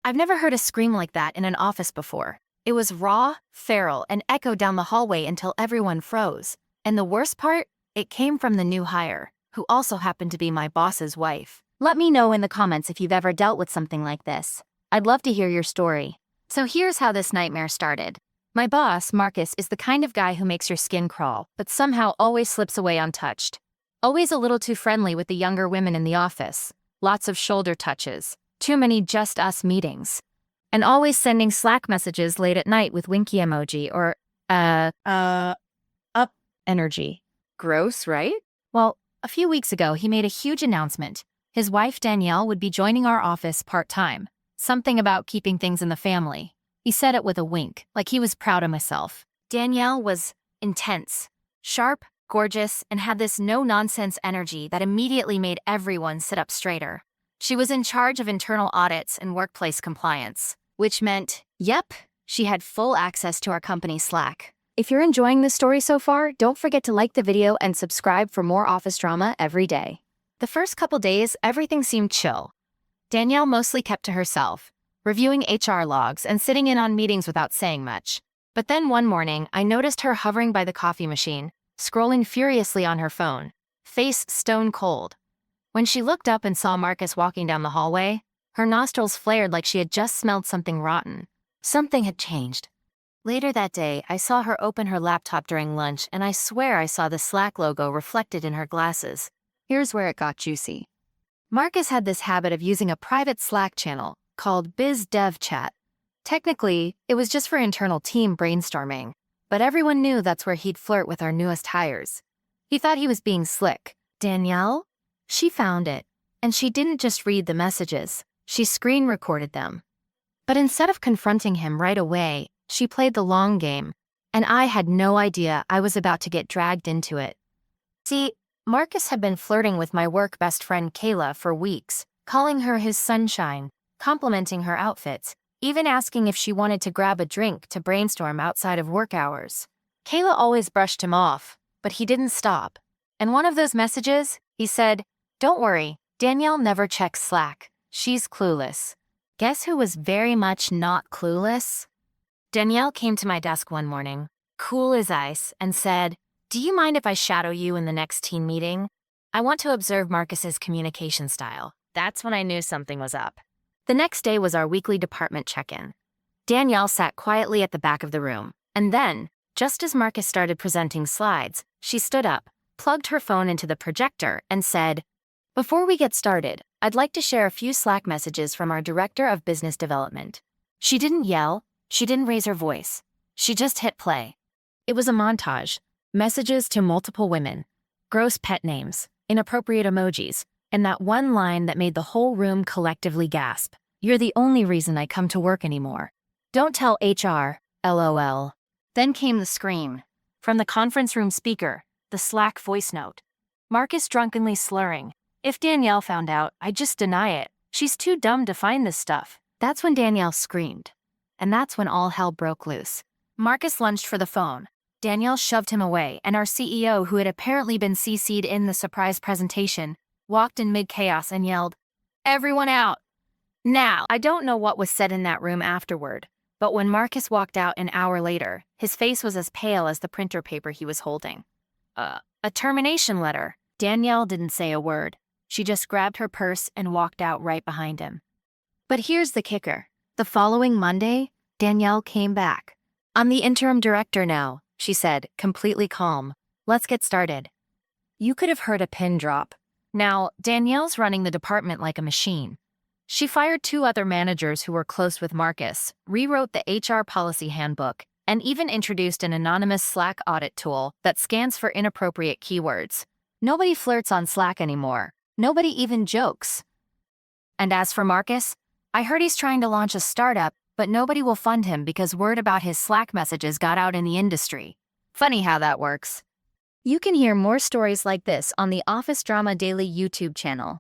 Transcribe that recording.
I've never heard a scream like that in an office before. It was raw, feral, and echoed down the hallway until everyone froze. And the worst part? It came from the new hire, who also happened to be my boss's wife. Let me know in the comments if you've ever dealt with something like this. I'd love to hear your story. So here's how this nightmare started. My boss, Marcus, is the kind of guy who makes your skin crawl, but somehow always slips away untouched. Always a little too friendly with the younger women in the office. Lots of shoulder touches. Too many just us meetings. And always sending Slack messages late at night with winky emoji or, up energy. Gross, right? Well, a few weeks ago, he made a huge announcement. His wife, Danielle, would be joining our office part-time. Something about keeping things in the family. He said it with a wink, like he was proud of himself. Danielle was intense, sharp, gorgeous, and had this no-nonsense energy that immediately made everyone sit up straighter. She was in charge of internal audits and workplace compliance, which meant, yep, she had full access to our company Slack. If you're enjoying this story so far, don't forget to like the video and subscribe for more office drama every day. The first couple days, everything seemed chill. Danielle mostly kept to herself, reviewing HR logs and sitting in on meetings without saying much. But then one morning, I noticed her hovering by the coffee machine, scrolling furiously on her phone, face stone cold. When she looked up and saw Marcus walking down the hallway, her nostrils flared like she had just smelled something rotten. Something had changed. Later that day, I saw her open her laptop during lunch, and I swear I saw the Slack logo reflected in her glasses. Here's where it got juicy. Marcus had this habit of using a private Slack channel called Biz Dev Chat. Technically, it was just for internal team brainstorming, but everyone knew that's where he'd flirt with our newest hires. He thought he was being slick. Danielle? She found it, and she didn't just read the messages, she screen recorded them. But instead of confronting him right away, she played the long game, and I had no idea I was about to get dragged into it. See, Marcus had been flirting with my work best friend Kayla for weeks, calling her his sunshine, complimenting her outfits, even asking if she wanted to grab a drink to brainstorm outside of work hours. Kayla always brushed him off, but he didn't stop. And one of those messages, he said, "Don't worry, Danielle never checks Slack. She's clueless." Guess who was very much not clueless? Danielle came to my desk one morning, cool as ice, and said, "Do you mind if I shadow you in the next team meeting? I want to observe Marcus's communication style." That's when I knew something was up. The next day was our weekly department check-in. Danielle sat quietly at the back of the room, and then, just as Marcus started presenting slides, she stood up, plugged her phone into the projector, and said, "Before we get started, I'd like to share a few Slack messages from our Director of Business Development." She didn't yell, she didn't raise her voice. She just hit play. It was a montage. Messages to multiple women, gross pet names, inappropriate emojis, and that one line that made the whole room collectively gasp. "You're the only reason I come to work anymore. Don't tell HR, LOL." Then came the scream. From the conference room speaker, the Slack voice note. Marcus drunkenly slurring. "If Danielle found out, I'd just deny it. She's too dumb to find this stuff." That's when Danielle screamed. And that's when all hell broke loose. Marcus lunged for the phone. Danielle shoved him away, and our CEO, who had apparently been CC'd in the surprise presentation, walked in mid-chaos and yelled, "Everyone out!" Now, I don't know what was said in that room afterward, but when Marcus walked out an hour later, his face was as pale as the printer paper he was holding. A termination letter. Danielle didn't say a word. She just grabbed her purse and walked out right behind him. But here's the kicker. The following Monday, Danielle came back. "I'm the interim director now," she said, completely calm. "Let's get started." You could have heard a pin drop. Now, Danielle's running the department like a machine. She fired 2 other managers who were close with Marcus, rewrote the HR policy handbook, and even introduced an anonymous Slack audit tool that scans for inappropriate keywords. Nobody flirts on Slack anymore. Nobody even jokes. And as for Marcus, I heard he's trying to launch a startup, but nobody will fund him because word about his Slack messages got out in the industry. Funny how that works. You can hear more stories like this on the Office Drama Daily YouTube channel.